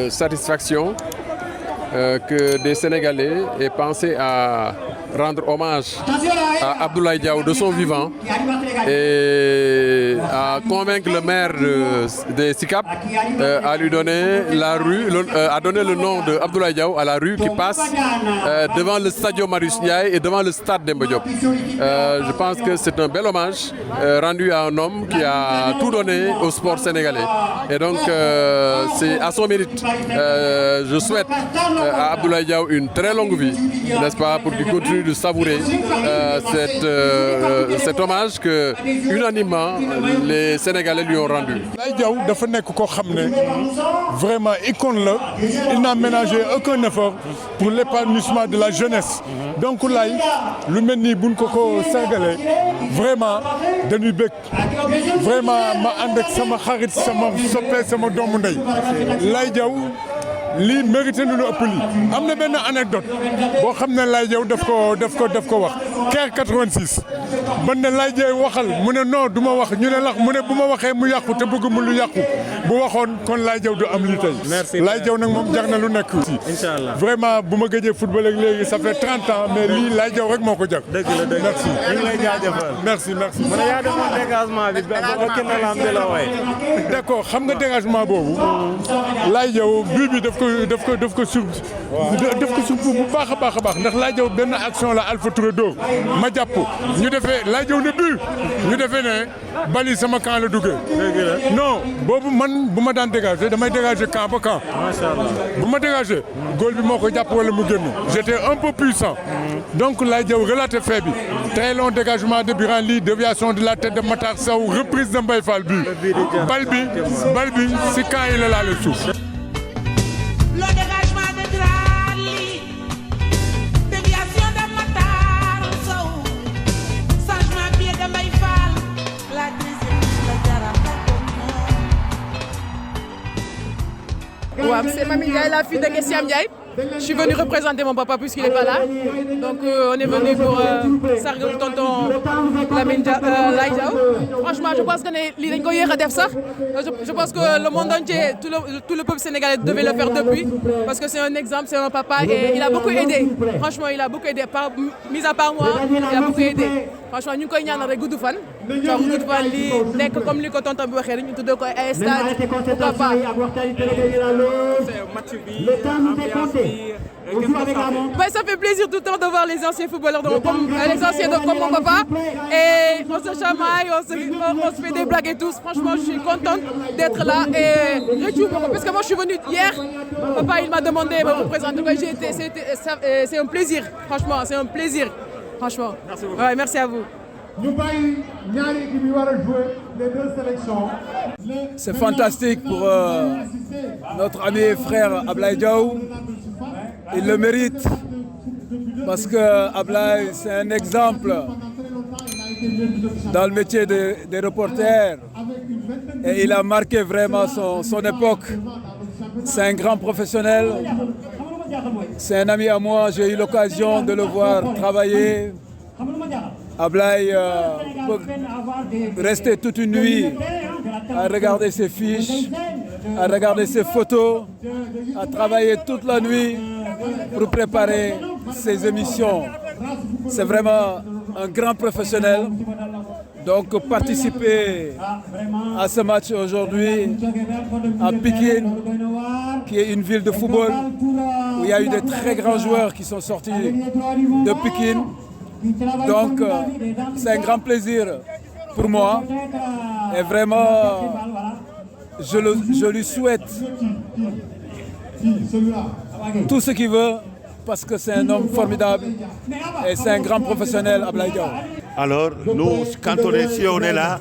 satisfaction que des Sénégalais aient pensé à rendre hommage à Abdoulaye Diaw de son vivant et à convaincre le maire de Sicap à lui donner la rue, à donner le nom de Abdoulaye Diaw à la rue qui passe devant le Stade Marius Ndiaye et devant le stade Demba Diop. Je pense que c'est un bel hommage rendu à un homme qui a tout donné au sport sénégalais. Et donc c'est à son mérite. Je souhaite à Abdoulaye Diaw une très longue vie, n'est-ce pas, pour qu'il continue de savourer cet hommage que unanimement les Sénégalais lui ont rendu. Abdoulaye Diaw dafa nekk koo xam ne vraiment icône la, il n'a ménagé aucun effort pour l'épanouissement de la jeunesse. Donc lay lu mel nii buñ ko sargalee vraiment dañuy bëgg vraiment ma ànd ak sama xarit sama soppe sama doomu ndey Laye Diaw lii mérité na lu ëpp lii am na benn anecdote boo xam ne Laye Diaw daf ko wax Caire 86 ban ne Laye Diaw waxal mu ne non du ma wax ñu ne lax mu ne bu ma waxee mu yàqu te bëgg mu lu yàqu bu waxoon kon Laye Diaw du am lii tey. merci Laye Diaw nag moom jar na lu nekk aussi. Inch'Allah vraiment bu ma gëjee football ak léegi ça fait 30 ans mais lii Laye Diaw rek moo ko jar. dëgg la dëgg merci ñu ngi lay jaajëfal. merci. mu ne yaa demoon dégagement bi ba kenn la am de la waay. d'accord xam nga dégagement boobu Laye Diaw bii bi daf ko sur bu baax a baax ndax Laye Diaw benn action la Alpha Touré dóor ma jàpp ñu defee Laye Diaw ne but ñu defee ne bali sama camp la duggee. non boobu man bu ma daan dégager damay dégager camp ba camp. macha allah bu ma dégager góol bi moo ko jàpp wala mu génn. j'étais un peu puissant. donc Laye Diaw relaté fait bi très long dégagement de Biran Ly déviation de la tête de Matar Sow reprise de Mbaye Fall bi bal bi si camp yi la laale suuf. Le dégagement de Drali, déviation de Matar Sow, changement pied de Mbaye Fall, la deuxième la Jara. Ouais, c'est Mami Ndiaye, la fille de Kessiam Ndiaye. Je suis venue représenter mon papa puisqu'il n'est pas là. Donc on est venu pour sargal tonton Lamine Laye Diaw. Franchement, je pense que li dañ ko yéex a def sax. Je pense que le monde entier, tout le peuple sénégalais devait le faire depuis. Parce que c'est un exemple, c'est un papa et il a beaucoup aidé. Franchement, il a beaucoup aidé. Mis à part moi, il a beaucoup aidé. Franchement, ñu ngi koy ñaanal rek gudd fan. donc gudd fan lii nekk comme li ko tonton bi waxee rek ñu tuddee ko ay stade pourquoi pas. Ben, ça fait plaisir tout le temps de voir les anciens footballeurs comme mon papa et on se chamaille, on se fait des blagues et tout. Franchement, je suis contente d'être là et parce que moi je suis venue hier. Papa il m'a demandé de me représenter. C'est un plaisir. Franchement, c'est un plaisir. Franchement. Merci beaucoup. Ouais, merci à vous. C'est fantastique pour notre ami et frère Abdoulaye Diaw. Il le mérite parce que Abdoulaye c'est un exemple dans le métier des reporters et il a marqué vraiment son époque. C'est un grand professionnel, c'est un ami à moi, j'ai eu l'occasion de le voir travailler. Abdoulaye peut rester toute une nuit à regarder ses fiches, à regarder ses photos, à travailler toute la nuit pour préparer ses émissions. C'est vraiment un grand professionnel. Donc participer à ce match aujourd'hui à Pikine, qui est une ville de football, où il y a eu des très grands joueurs qui sont sortis de Pikine. Donc c'est un grand plaisir pour moi et vraiment je lui souhaite tout ce qu'il veut parce que c'est un homme formidable et c'est un grand professionnel Abdoulaye Diaw. Alors nous quand on est là,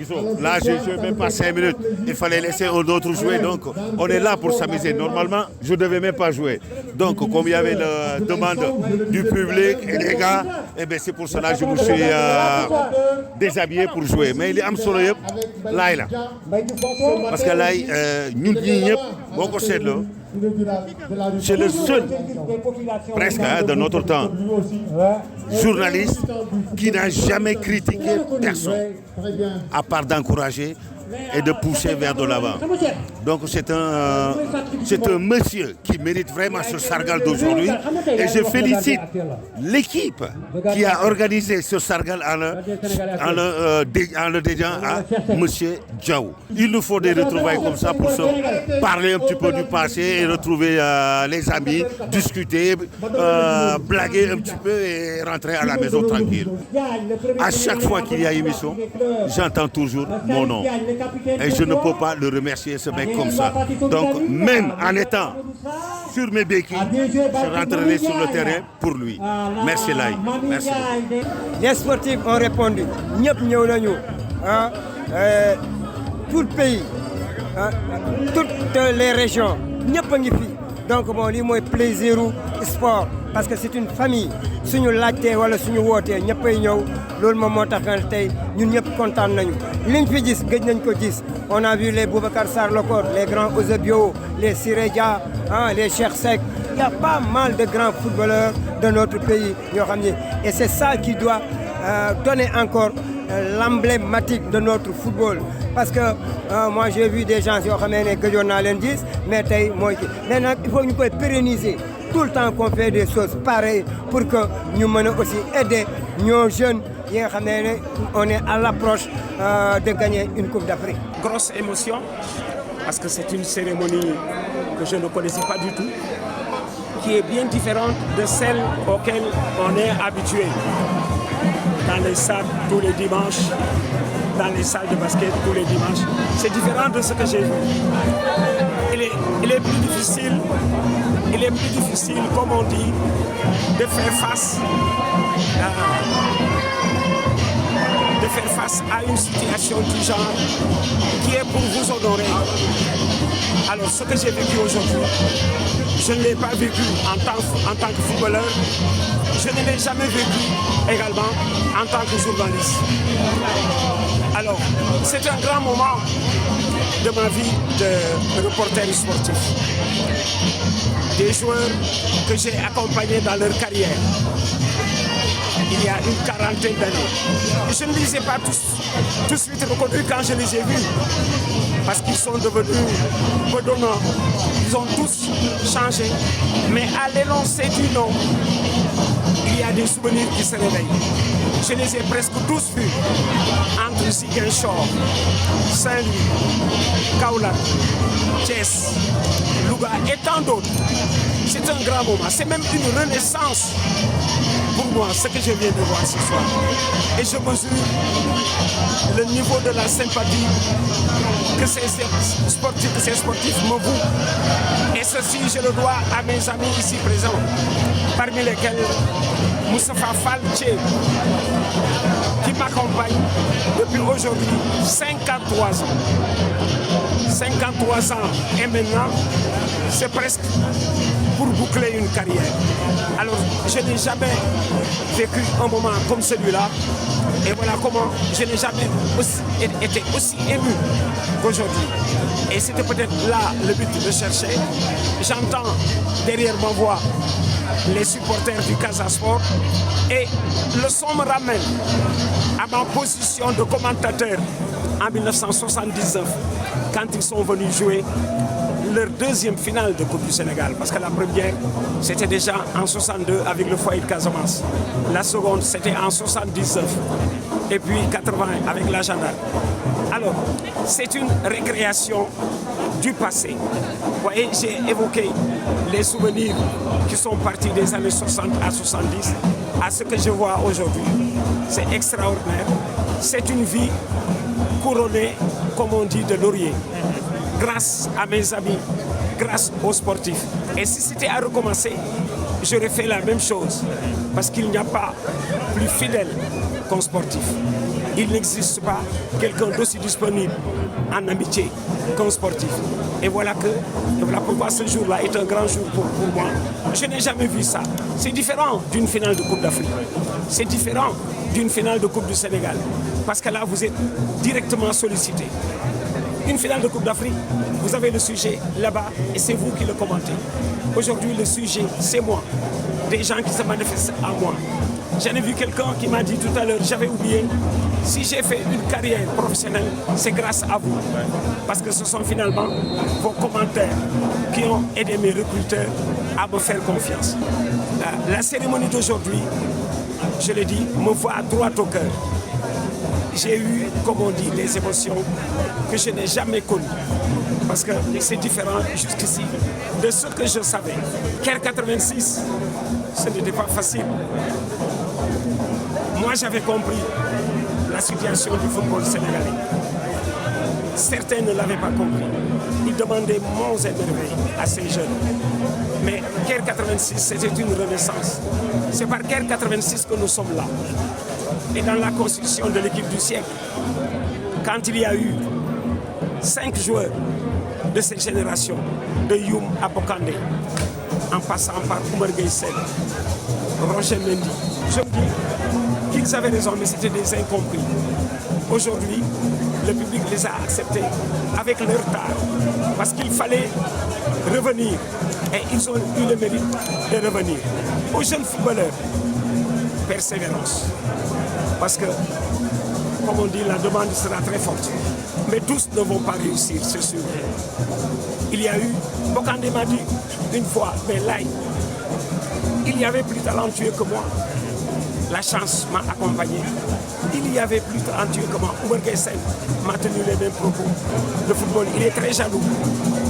je ne jouais même pas 5 minutes. Il fallait laisser d'autres jouer. Donc, on est là pour s'amuser. Normalement, je ne devais même pas jouer. Donc, comme il y avait la demande du public et des gars, eh bien, c'est pour cela que je me suis déshabillé pour jouer. Mais il est absolument là. Parce que là, nous, beaucoup c'est le seul, presque de notre temps, journaliste qui n'a jamais critiqué personne, à part d'encourager et de pousser vers de l'avant. Donc c'est un monsieur qui mérite vraiment ce sargal d'aujourd'hui et je félicite l'équipe qui a organisé ce sargal en le dédiant à monsieur Diaw. Il nous faut des retrouvailles comme ça pour se parler un petit peu du passé et retrouver les amis, discuter, blaguer un petit peu et rentrer à la maison tranquille. À chaque fois qu'il y a émission, j'entends toujours mon nom. Et je ne peux pas le remercier, ce mec comme ça. Donc, même en étant sur mes béquilles, je rentrerai sur le terrain pour lui. Merci Laye. Merci beaucoup. Les sportifs ont répondu. Tout le pays, toutes les régions, donc bon, lii mooy plaisir u sport parce que c'est une famille suñu laajtee wala suñu wootee ñëppay ñëw loolu moom moo tax tey ñun ñëpp kontaan nañu liñ fi gis gëj nañ ko gis on a vu les Boubacar Sarr Lokor, les grands Eusebio, les Siré Dia, les Cheikh Seck. Il y a pas mal de grands footballeurs de notre pays yoo xam ni et c'est ça qui doit donner encore l'emblématique de notre football parce que moi j'ai vu des gens yoo xam ne gëjoon naa leen gis mais tey mooy ki mais nag il faut ñu koy pérenniser tout le temps qu'on fait des choses pareilles pour que ñu mën a aussi aider nos jeunes yi nga xam ne on est à l'approche de gagner une Coupe d'Afrique. Grosse émotion parce que c'est une cérémonie que je ne connaissais pas du tout, qui est bien différente de celle auxquelles on est habitué. Dans les stades tous les dimanches, dans les salles de basket tous les dimanches. C'est différent de ce que j'ai vu. Il est plus difficile, comme on dit, de faire face à une situation du genre qui est pour vous honorer. Alors ce que j'ai vécu aujourd'hui, je ne l'ai pas vécu en tant que footballeur, je ne l'ai jamais vécu également en tant que journaliste. Alors c'est un grand moment de ma vie de reporter sportif. Des joueurs que j'ai accompagnés dans leur carrière. Il y a une quarantaine d'années. Je ne les ai pas tous de suite reconnus quand je les ai vus. Parce qu'ils sont devenus bedonnants. Ils ont tous changé. Mais à l'énoncé du nom, il y a des souvenirs qui se réveillent. Je les ai presque tous vus. Entre Ziguinchor, Saint-Louis, Kaolack, Thiès, Louga et tant d'autres. C'est un grand moment. C'est même une renaissance pour moi, ce que je viens de voir ce soir. Et je mesure le niveau de la sympathie que ces sportifs me vouent. Et ceci, je le dois à mes amis ici présents, parmi lesquels Moustapha Falche, qui m'accompagne depuis aujourd'hui 53 ans. 53 ans et maintenant, c'est presque pour boucler une carrière. Alors, je n'ai jamais vécu un moment comme celui-là. Et voilà comment je n'ai jamais été aussi ému qu'aujourd'hui. Et c'était peut-être là le but de chercher. J'entends derrière ma voix les supporters du Casa Sport et le son me ramène à ma position de commentateur en 1979 quand ils sont venus jouer leur deuxième finale de Coupe du Sénégal, parce que la première c'était déjà en 62 avec le Foyer de Casamance, la seconde c'était en 79 et puis 80 avec la Gendarme. Alors c'est une récréation du passé. Vous voyez, j'ai évoqué les souvenirs qui sont partis des années 60 à 70 à ce que je vois aujourd'hui. C'est extraordinaire. C'est une vie couronnée, comme on dit, de laurier. Grâce à mes amis, grâce aux sportifs. Et si c'était à recommencer, j'aurais fait la même chose. Parce qu'il n'y a pas plus fidèle qu'un sportif. Il n'existe pas quelqu'un d'aussi disponible en amitié qu'un sportif. Et voilà pourquoi ce jour-là est un grand jour pour moi. Je n'ai jamais vu ça. C'est différent d'une finale de Coupe d'Afrique. C'est différent d'une finale de Coupe du Sénégal. Parce que là, vous êtes directement sollicité. Une finale de Coupe d'Afrique, vous avez le sujet là-bas et c'est vous qui le commentez. Aujourd'hui, le sujet, c'est moi. Des gens qui se manifestent à moi. J'en ai vu quelqu'un qui m'a dit tout à l'heure, j'avais oublié, si j'ai fait une carrière professionnelle, c'est grâce à vous. Parce que ce sont finalement vos commentaires qui ont aidé mes recruteurs à me faire confiance. La cérémonie d'aujourd'hui, je le dis, me voit droit au cœur. J'ai eu, comme on dit, des émotions que je n'ai jamais connues. Parce que c'est différent jusqu'ici de ce que je savais. Caire 86, ce n'était pas facile. Moi, j'avais compris la situation du football sénégalais. Certains ne l'avaient pas compris. Ils demandaient monts et merveilles à ces jeunes. Mais Caire 86, c'était une renaissance. C'est par Caire 86 que nous sommes là. Et dans la construction de l'équipe du siècle, quand il y a eu 5 joueurs de cette génération, de Youm à Bokandé, en passant par Oumar Gueye Sène, Roger Mendy, je me dis qu'ils avaient raison, mais c'était des incompris. Aujourd'hui, le public les a acceptés avec leur retard, parce qu'il fallait revenir, et ils ont eu le mérite de revenir. Aux jeunes footballeurs, persévérance, parce que, comme on dit, la demande sera très forte. Mais tous ne vont pas réussir, c'est sûr. Il y a eu, Bokandé m'a dit une fois, mais là, il y avait plus talentueux que moi. La chance m'a accompagné. Il y avait plus talentueux que moi. Oumar Gueye Sène m'a tenu les mêmes propos. Le football, il est très jaloux.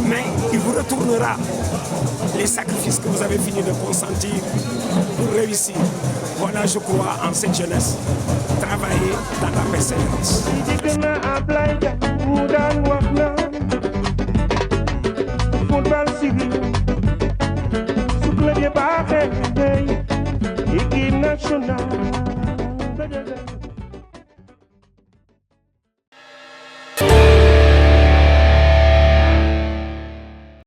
Mais il vous retournera les sacrifices que vous avez fini de consentir pour réussir. Voilà, je crois, en cette jeunesse, travailler dans la persévérance. Équipe nationale